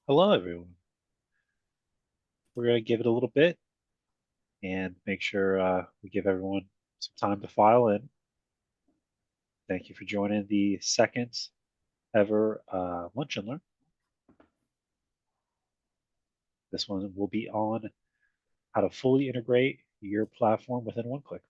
Hello, everyone. We're going to give it a little bit and make sure we give everyone some time to file in. Thank you for joining the second ever Lunch and Learn. This one will be on how to fully integrate your platform within One Click.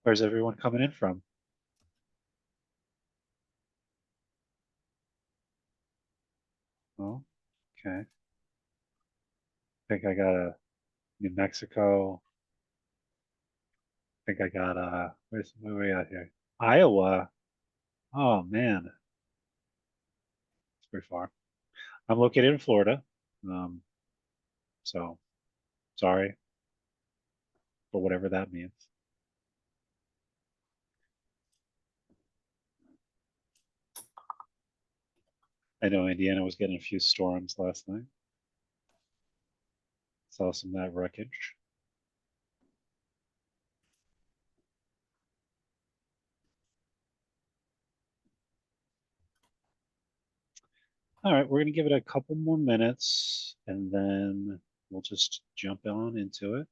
Where's everyone coming in from? Oh, okay. I think I got a New Mexico. I think I got where are we at here? Iowa. Oh man, it's pretty far. I'm located in Florida. Um, so sorry for whatever that means. I know Indiana was getting a few storms last night. Saw some of that wreckage. All right, we're going to give it a couple more minutes and then we'll just jump on into it.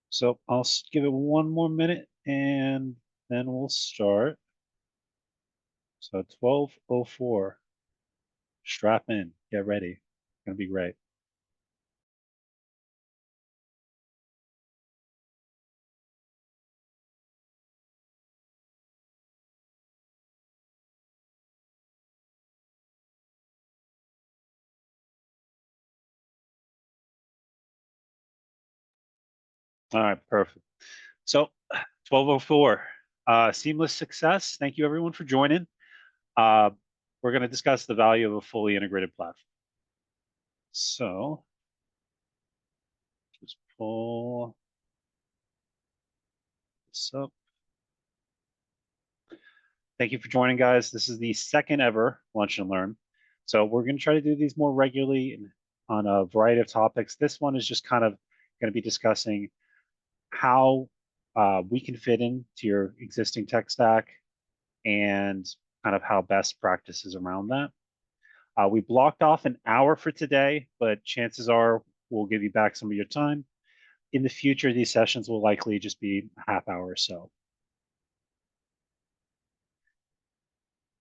So I'll give it one more minute and then we'll start. So 12:04. Strap in, get ready. It's going to be great. All right, perfect. So 12:04. Seamless success. Thank you everyone for joining. Uh, we're going to discuss the value of a fully integrated platform. So just pull this up. Thank you for joining, guys. This is the second ever Lunch and Learn. So we're going to try to do these more regularly on a variety of topics. This one is just kind of going to be discussing how we can fit into your existing tech stack and kind of how best practices around that. We blocked off an hour for today, but chances are we'll give you back some of your time. In the future, these sessions will likely just be a half hour or so.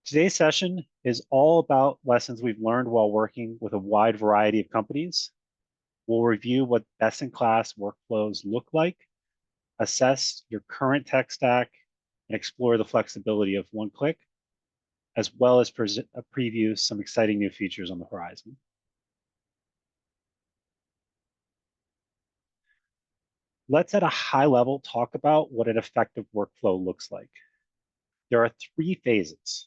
Today's session is all about lessons we've learned while working with a wide variety of companies. We'll review what best-in-class workflows look like, assess your current tech stack, and explore the flexibility of One Click, as well as preview some exciting new features on the horizon. Let's at a high level talk about what an effective workflow looks like. There are three phases.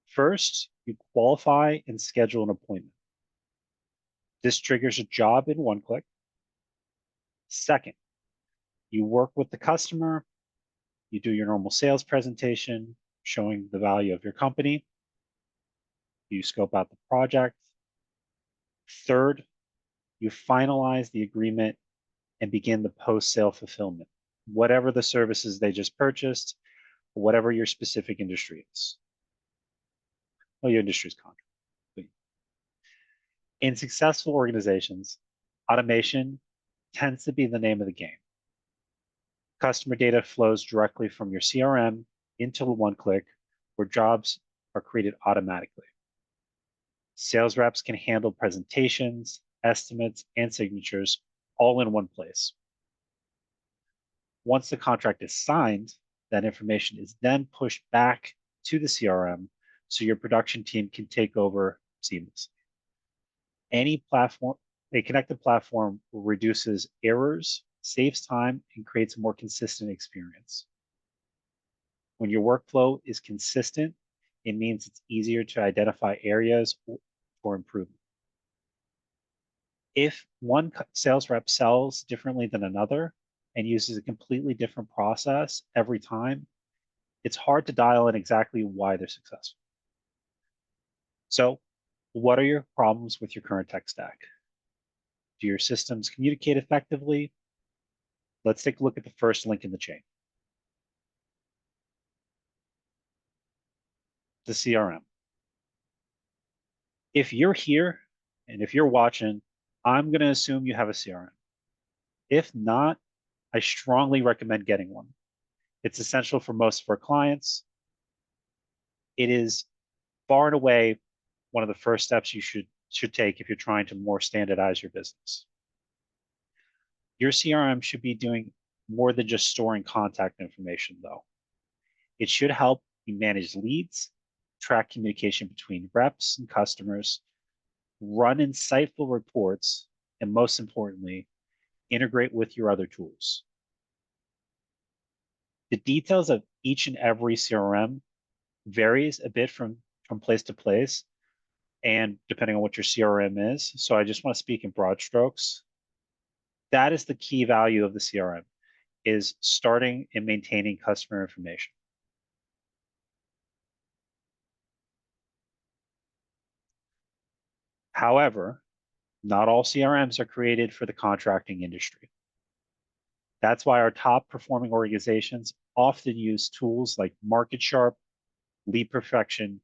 First, you qualify and schedule an appointment. This triggers a job in One Click. Second, you work with the customer, you do your normal sales presentation showing the value of your company, you scope out the project. Third, you finalize the agreement and begin the post-sale fulfillment. whatever the services they just purchased, whatever your specific industry is. Well, your industry is contract. In successful organizations, automation tends to be the name of the game. Customer data flows directly from your CRM into One Click, where jobs are created automatically. Sales reps can handle presentations, estimates, and signatures all in one place. Once the contract is signed, that information is then pushed back to the CRM so your production team can take over seamlessly. A connected platform reduces errors, saves time, and creates a more consistent experience. When your workflow is consistent, it means it's easier to identify areas for improvement. If one sales rep sells differently than another and uses a completely different process every time, it's hard to dial in exactly why they're successful. So, what are your problems with your current tech stack? Do your systems communicate effectively? Let's take a look at the first link in the chain. The CRM. If you're here and if you're watching, I'm going to assume you have a CRM. If not, I strongly recommend getting one. It's essential for most of our clients. It is far and away one of the first steps you should take if you're trying to more standardize your business. Your CRM should be doing more than just storing contact information, though. It should help you manage leads, track communication between reps and customers, run insightful reports, and most importantly, integrate with your other tools. The details of each and every CRM varies a bit from place to place and depending on what your CRM is. So I just want to speak in broad strokes. That is the key value of the CRM, is starting and maintaining customer information. However, not all CRMs are created for the contracting industry. That's why our top performing organizations often use tools like MarketSharp, Lead Perfection,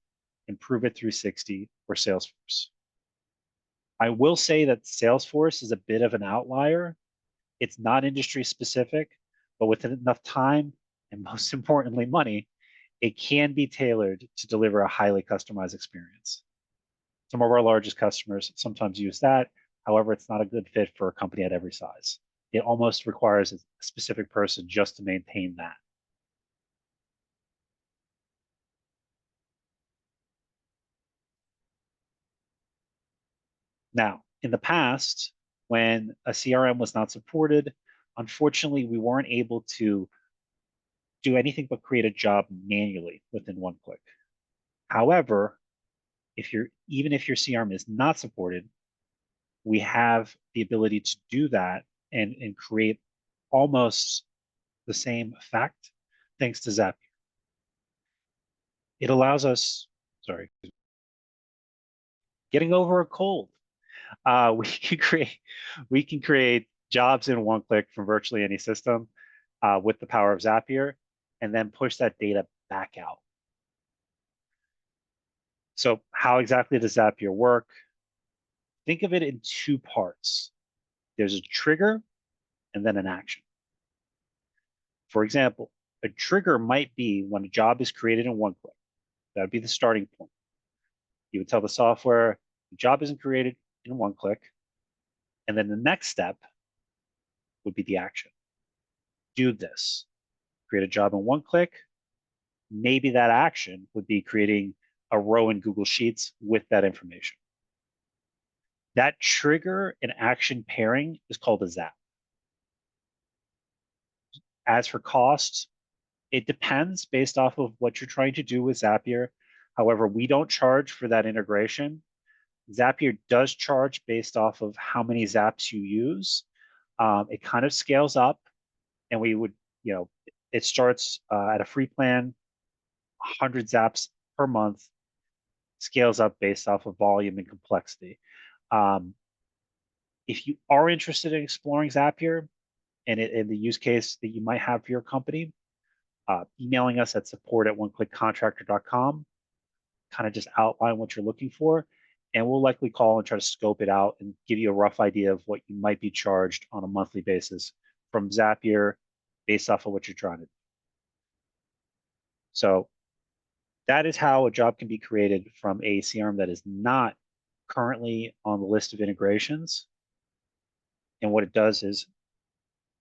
Improve It 360, or Salesforce. I will say that Salesforce is a bit of an outlier. It's not industry specific, but with enough time and most importantly, money, it can be tailored to deliver a highly customized experience. Some of our largest customers sometimes use that. However, it's not a good fit for a company at every size. It almost requires a specific person just to maintain that. Now, in the past, when a CRM was not supported, unfortunately, we weren't able to do anything but create a job manually within One Click. However, even if your CRM is not supported, we have the ability to do that and create almost the same effect thanks to Zapier. It allows us, sorry, getting over a cold. We can create jobs in One Click from virtually any system with the power of Zapier, and then push that data back out. So how exactly does Zapier work? Think of it in two parts. There's a trigger and then an action. For example, a trigger might be when a job is created in One Click. That would be the starting point. You would tell the software the job isn't created in One Click. And then the next step would be the action. Do this. Create a job in One Click. Maybe that action would be creating a row in Google Sheets with that information. That trigger and action pairing is called a zap. As for costs, it depends based off of what you're trying to do with Zapier. However, we don't charge for that integration. Zapier does charge based off of how many zaps you use. It kind of scales up, and we would, it starts at a free plan, 100 zaps per month, scales up based off of volume and complexity. If you are interested in exploring Zapier, and in the use case that you might have for your company, emailing us at support@oneclickcontractor.com, kind of just outline what you're looking for, and we'll likely call and try to scope it out and give you a rough idea of what you might be charged on a monthly basis from Zapier based off of what you're trying to do. So that is how a job can be created from a CRM that is not currently on the list of integrations. And what it does is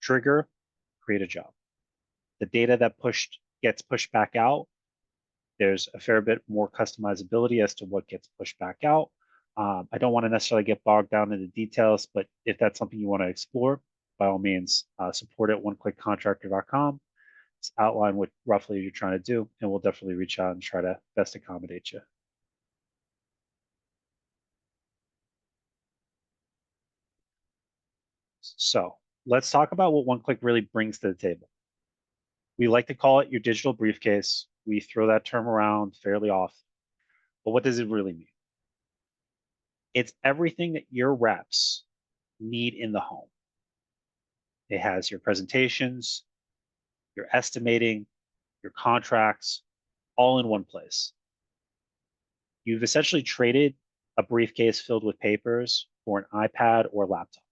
trigger, create a job. The data that gets pushed back out, there's a fair bit more customizability as to what gets pushed back out. I don't want to necessarily get bogged down in the details, but if that's something you want to explore, by all means, support at oneclickcontractor.com. Outline what roughly you're trying to do, and we'll definitely reach out and try to best accommodate you. So let's talk about what One Click really brings to the table. We like to call it your digital briefcase. We throw that term around fairly often. But what does it really mean? It's everything that your reps need in the home. It has your presentations, your estimating, your contracts, all in one place. You've essentially traded a briefcase filled with papers for an iPad or laptop.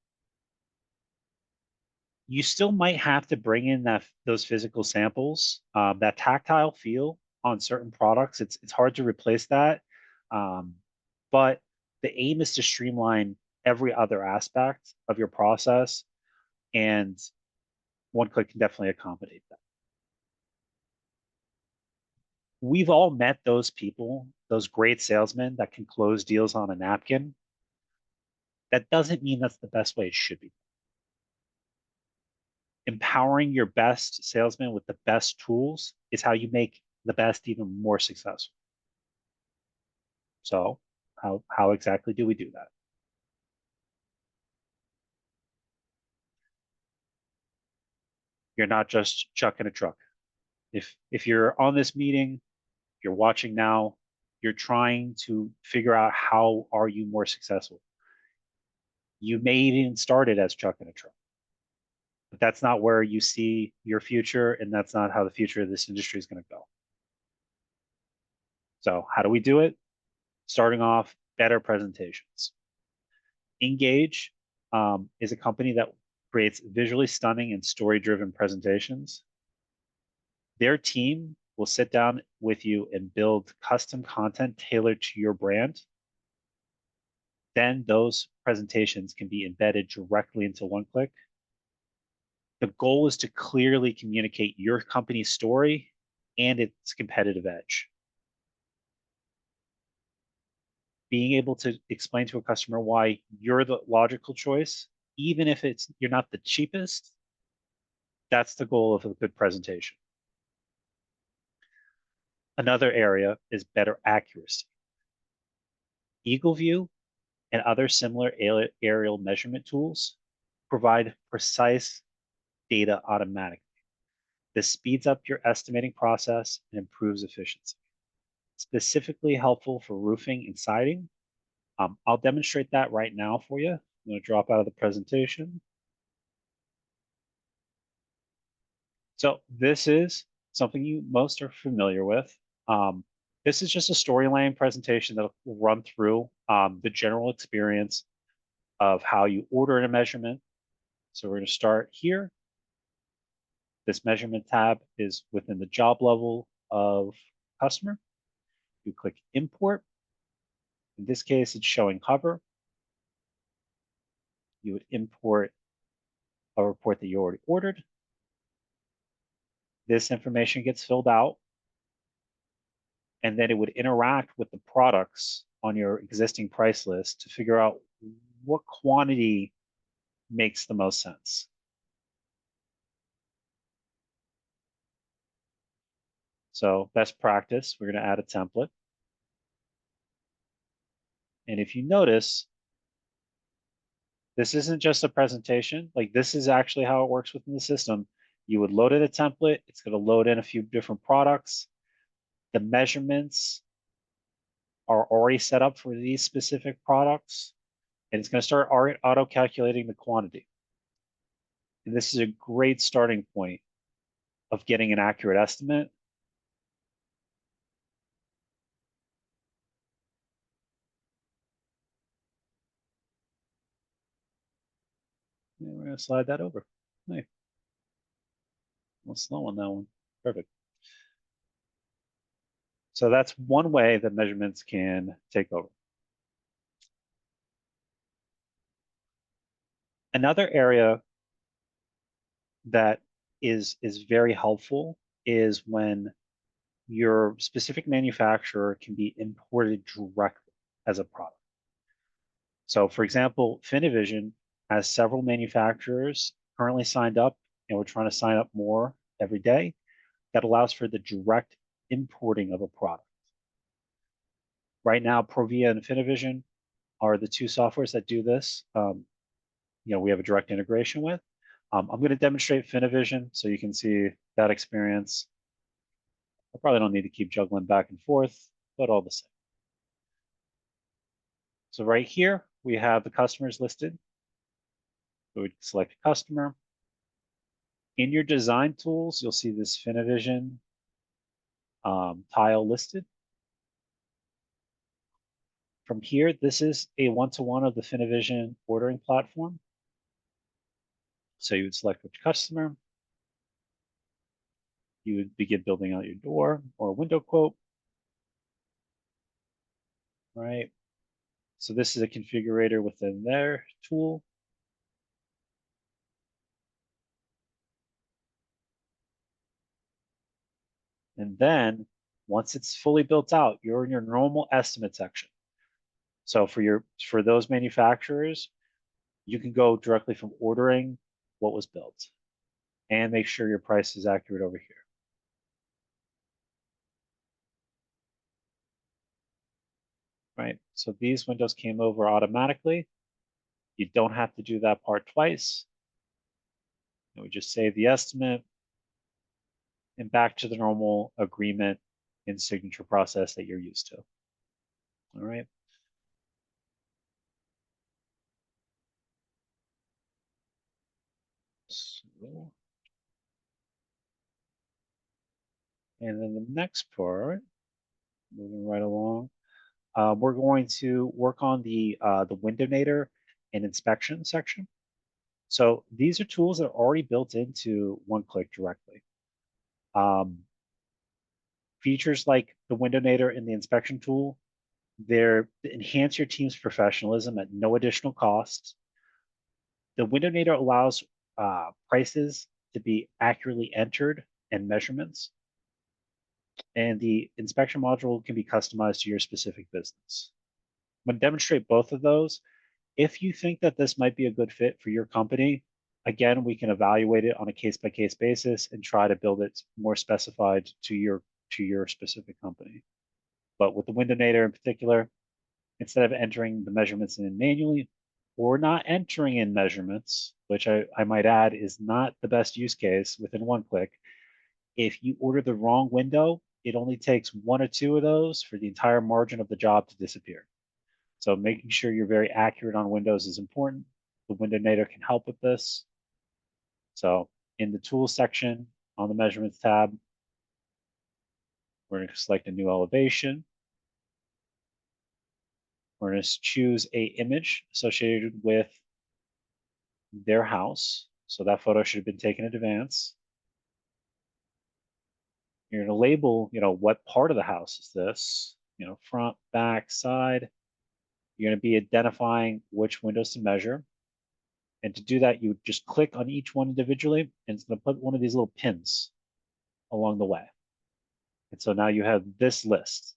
You still might have to bring in those physical samples, that tactile feel on certain products. It's hard to replace that, but the aim is to streamline every other aspect of your process, and One Click can definitely accommodate that. We've all met those people, those great salesmen that can close deals on a napkin. That doesn't mean that's the best way it should be. Empowering your best salesman with the best tools is how you make the best even more successful. So how exactly do we do that? You're not just chucking a truck. If you're on this meeting, you're watching now, you're trying to figure out how are you more successful. You may even start it as chucking a truck, but that's not where you see your future, and that's not how the future of this industry is going to go. So how do we do it? Starting off, better presentations. Engage is a company that creates visually stunning and story-driven presentations. Their team will sit down with you and build custom content tailored to your brand. Then those presentations can be embedded directly into One Click. The goal is to clearly communicate your company's story and its competitive edge. Being able to explain to a customer why you're the logical choice, even if you're not the cheapest, that's the goal of a good presentation. Another area is better accuracy. Eagle View and other similar aerial measurement tools provide precise data automatically. This speeds up your estimating process and improves efficiency. Specifically helpful for roofing and siding. I'll demonstrate that right now for you. I'm going to drop out of the presentation. So this is something you most are familiar with. This is just a storyline presentation that will run through the general experience of how you order a measurement. So we're going to start here. This measurement tab is within the job level of customer. You click import. In this case, it's showing cover. You would import a report that you already ordered. This information gets filled out, and then it would interact with the products on your existing price list to figure out what quantity makes the most sense. So best practice, we're going to add a template. And if you notice, this isn't just a presentation. Like, this is actually how it works within the system. You would load in a template. It's going to load in a few different products. The measurements are already set up for these specific products, and it's going to start auto-calculating the quantity. And this is a great starting point of getting an accurate estimate. And we're going to slide that over. Hey, a little slow on that one. Perfect. So that's one way that measurements can take over. Another area that is very helpful is when your specific manufacturer can be imported directly as a product. So for example, Finivision has several manufacturers currently signed up, and we're trying to sign up more every day. That allows for the direct importing of a product. Right now, Provia and Finivision are the two softwares that do this. We have a direct integration with. I'm going to demonstrate Finivision so you can see that experience. I probably don't need to keep juggling back and forth, but all the same. So right here, we have the customers listed. So we select a customer. In your design tools, you'll see this Finivision tile listed. From here, this is a one-to-one of the Finivision ordering platform. So you would select which customer. You would begin building out your door or window quote. Right. So this is a configurator within their tool. And then once it's fully built out, you're in your normal estimate section. So for those manufacturers, you can go directly from ordering what was built and make sure your price is accurate over here. Right? So these windows came over automatically. You don't have to do that part twice. And we just save the estimate and back to the normal agreement and signature process that you're used to. All right. So, and then the next part, moving right along, we're going to work on the Windownator and inspection section. So these are tools that are already built into One Click directly. Features like the Windownator and the inspection tool, they enhance your team's professionalism at no additional cost. The Windownator allows prices to be accurately entered and measurements. And the inspection module can be customized to your specific business. I'm going to demonstrate both of those. If you think that this might be a good fit for your company, again, we can evaluate it on a case-by-case basis and try to build it more specified to your specific company. But with the Windownator in particular, instead of entering the measurements in manually or not entering in measurements, which I might add is not the best use case within One Click, if you order the wrong window, it only takes one or two of those for the entire margin of the job to disappear. So making sure you're very accurate on windows is important. The Windownator can help with this. So in the tools section on the measurements tab, we're going to select a new elevation. We're going to choose a image associated with their house. So that photo should have been taken in advance. You're going to label, what part of the house is this? Front, back, side. You're going to be identifying which windows to measure. And to do that, you just click on each one individually, and it's going to put one of these little pins along the way. And so now you have this list,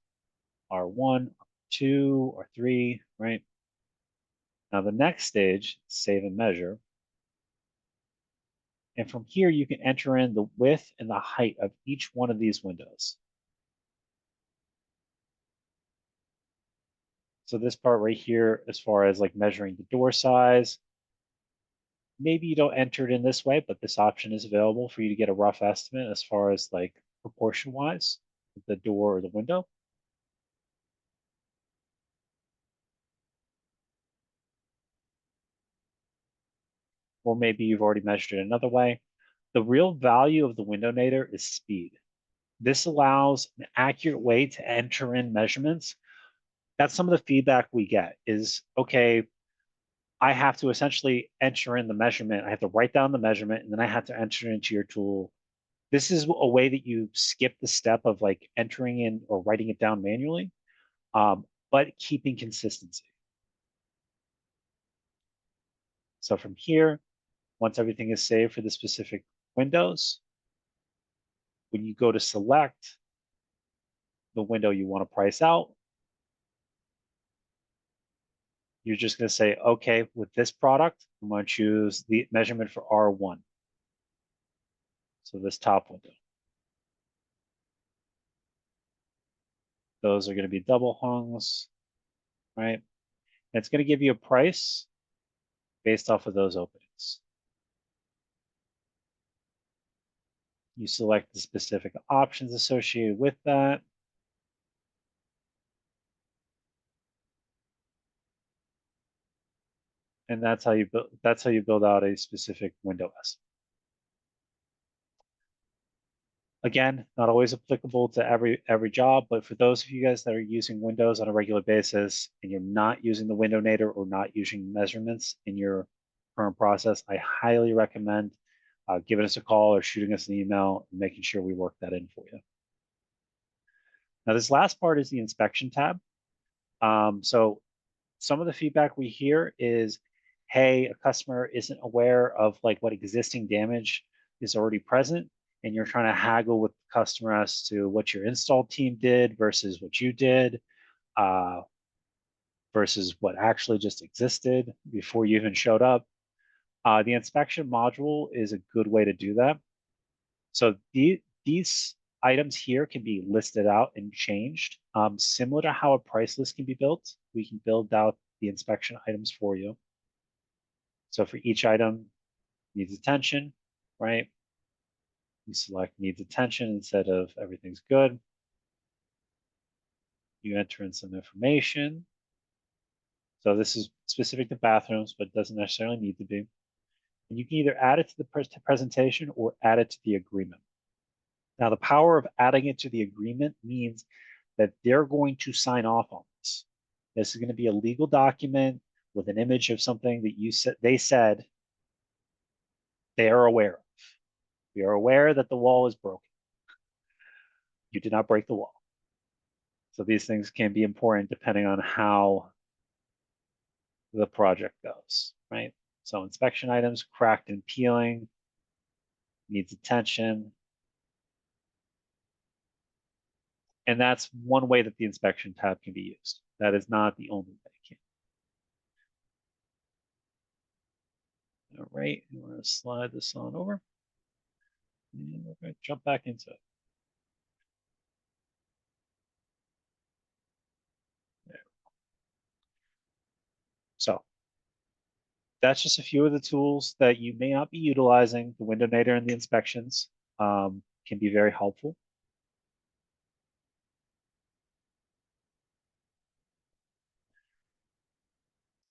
R1, R2, R3, right? Now the next stage, save and measure. And from here, you can enter in the width and the height of each one of these windows. So this part right here, as far as like measuring the door size, maybe you don't enter it in this way, but this option is available for you to get a rough estimate as far as like proportion wise, the door or the window. or maybe you've already measured it another way. The real value of the window nadir is speed. This allows an accurate way to enter in measurements. That's some of the feedback we get is, okay, I have to essentially enter in the measurement. I have to write down the measurement, and then I have to enter it into your tool. This is a way that you skip the step of like entering in or writing it down manually, but keeping consistency. So from here, once everything is saved for the specific windows, when you go to select the window you want to price out, you're just going to say, okay, with this product, I'm going to choose the measurement for R1. So this top window. Those are going to be double hungs, right? And it's going to give you a price based off of those openings. You select the specific options associated with that. And that's how you build out a specific window estimate. Again, not always applicable to every job, but for those of you guys that are using Windows on a regular basis and you're not using the window nadir or not using measurements in your current process, I highly recommend giving us a call or shooting us an email and making sure we work that in for you. Now, this last part is the inspection tab. So some of the feedback we hear is, hey, a customer isn't aware of like what existing damage is already present, and you're trying to haggle with the customer as to what your install team did versus what you did, versus what actually just existed before you even showed up. The inspection module is a good way to do that. So these items here can be listed out and changed. Similar to how a price list can be built, we can build out the inspection items for you. So for each item, needs attention, right? You select needs attention instead of everything's good. You enter in some information. So this is specific to bathrooms, but doesn't necessarily need to be. And you can either add it to the presentation or add it to the agreement. Now, the power of adding it to the agreement means that they're going to sign off on this. This is going to be a legal document with an image of something that they said they are aware of. We are aware that the wall is broken. You did not break the wall. So these things can be important depending on how the project goes, right? So inspection items, cracked and peeling, needs attention. And that's one way that the inspection tab can be used. That is not the only way it can. All right, we're going to slide this on over. And we're going to jump back into it. There. So that's just a few of the tools that you may not be utilizing. The window nadir and the inspections can be very helpful.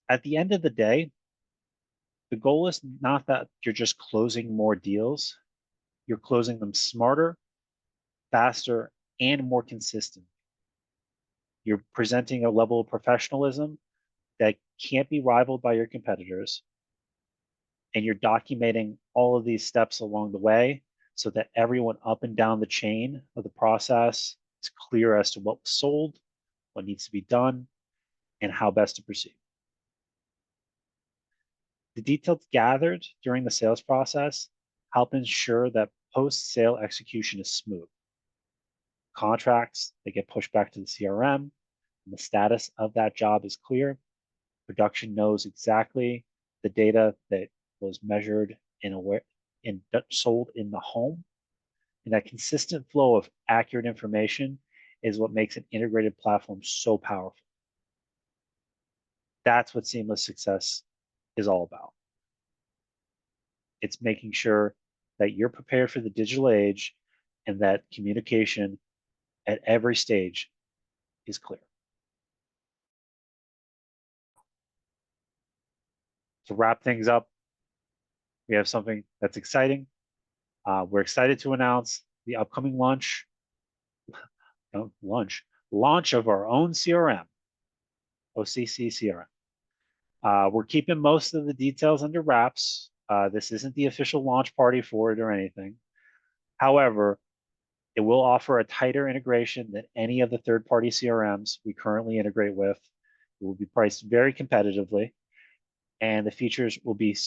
At the end of the day, the goal is not that you're just closing more deals. You're closing them smarter, faster, and more consistent. You're presenting a level of professionalism that can't be rivaled by your competitors. And you're documenting all of these steps along the way so that everyone up and down the chain of the process is clear as to what was sold, what needs to be done, and how best to proceed. The details gathered during the sales process help ensure that post-sale execution is smooth. Contracts, they get pushed back to the CRM, and the status of that job is clear. Production knows exactly the data that was measured and sold in the home. And that consistent flow of accurate information is what makes an integrated platform so powerful. That's what seamless success is all about. It's making sure that you're prepared for the digital age and that communication at every stage is clear. To wrap things up, we have something that's exciting. We're excited to announce the upcoming launch of our own CRM, OCC CRM. We're keeping most of the details under wraps. This isn't the official launch party for it or anything. However, it will offer a tighter integration than any of the third-party CRMs we currently integrate with. It will be priced very competitively, and the features will be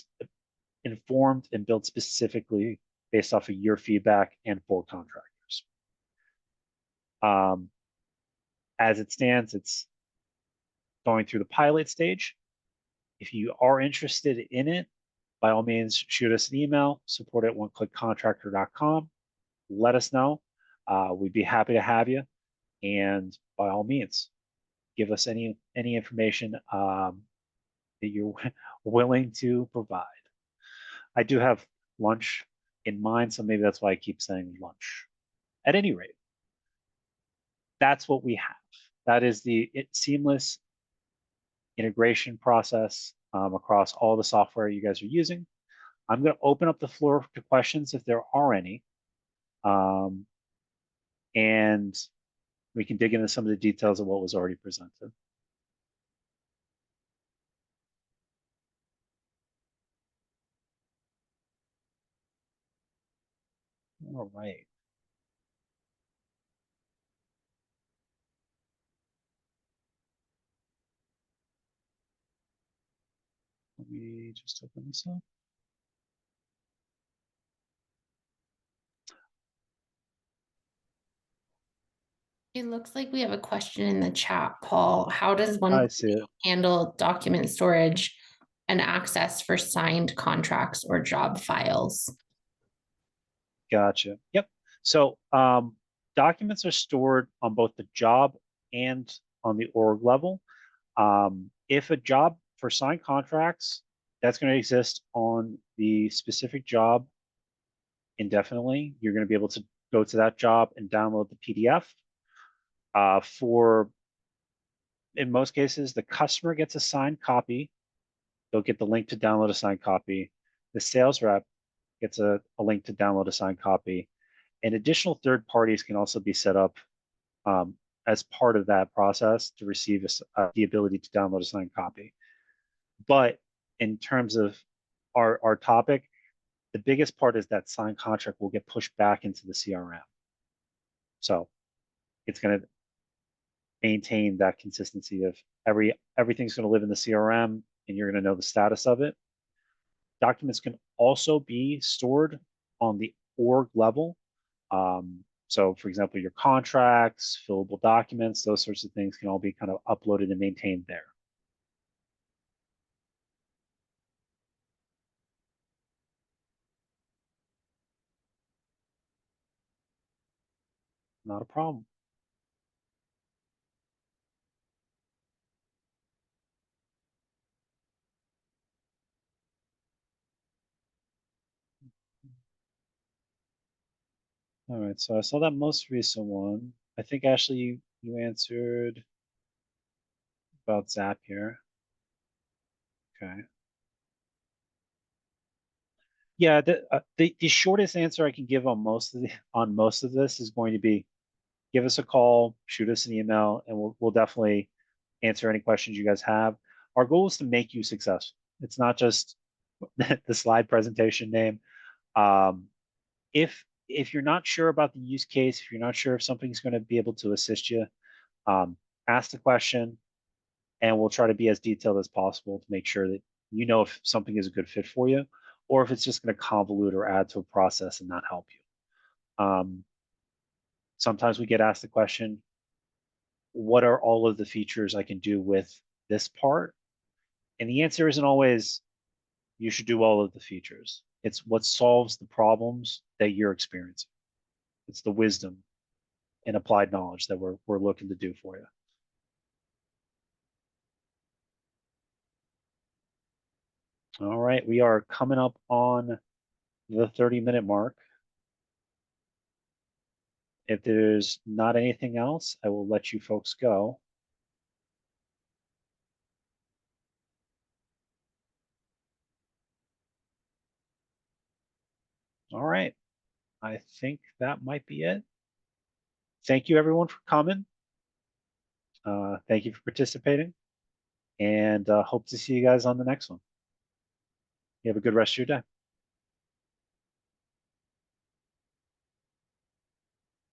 informed and built specifically based off of your feedback and for contractors. As it stands, it's going through the pilot stage. If you are interested in it, by all means, shoot us an email, support@oneclickcontractor.com. Let us know. We'd be happy to have you. And by all means, give us any information that you're willing to provide. I do have lunch in mind, so maybe that's why I keep saying lunch. At any rate, that's what we have. That is the seamless integration process across all the software you guys are using. I'm going to open up the floor to questions if there are any. And we can dig into some of the details of what was already presented. All right. Let me just open this up. It looks like we have a question in the chat, Paul. How does I one see it. handle document storage and access for signed contracts or job files? Gotcha. Yep. So documents are stored on both the job and on the org level. If a job for signed contracts, that's going to exist on the specific job indefinitely. You're going to be able to go to that job and download the PDF. In most cases, the customer gets a signed copy. They'll get the link to download a signed copy. The sales rep gets a link to download a signed copy. And additional third parties can also be set up as part of that process to receive the ability to download a signed copy. But in terms of our topic, the biggest part is that signed contract will get pushed back into the CRM. So it's going to maintain that consistency of everything's going to live in the CRM and you're going to know the status of it. Documents can also be stored on the org level. So for example, your contracts, fillable documents, those sorts of things can all be kind of uploaded and maintained there. Not a problem. All right, so I saw that most recent one. I think, Ashley, you answered about Zapier. Okay. Yeah, the shortest answer I can give on most of this is going to be give us a call, shoot us an email, and we'll definitely answer any questions you guys have. Our goal is to make you successful. It's not just the slide presentation name. If you're not sure about the use case, if you're not sure if something's going to be able to assist you, ask the question, and we'll try to be as detailed as possible to make sure that you know if something is a good fit for you, or if it's just going to convolute or add to a process and not help you. Sometimes we get asked the question, what are all of the features I can do with this part? And the answer isn't always, you should do all of the features. It's what solves the problems that you're experiencing. It's the wisdom and applied knowledge that we're looking to do for you. All right, we are coming up on the 30-minute mark. If there's not anything else, I will let you folks go. All right. I think that might be it. Thank you everyone for coming. Thank you for participating, and hope to see you guys on the next one. You have a good rest of your day.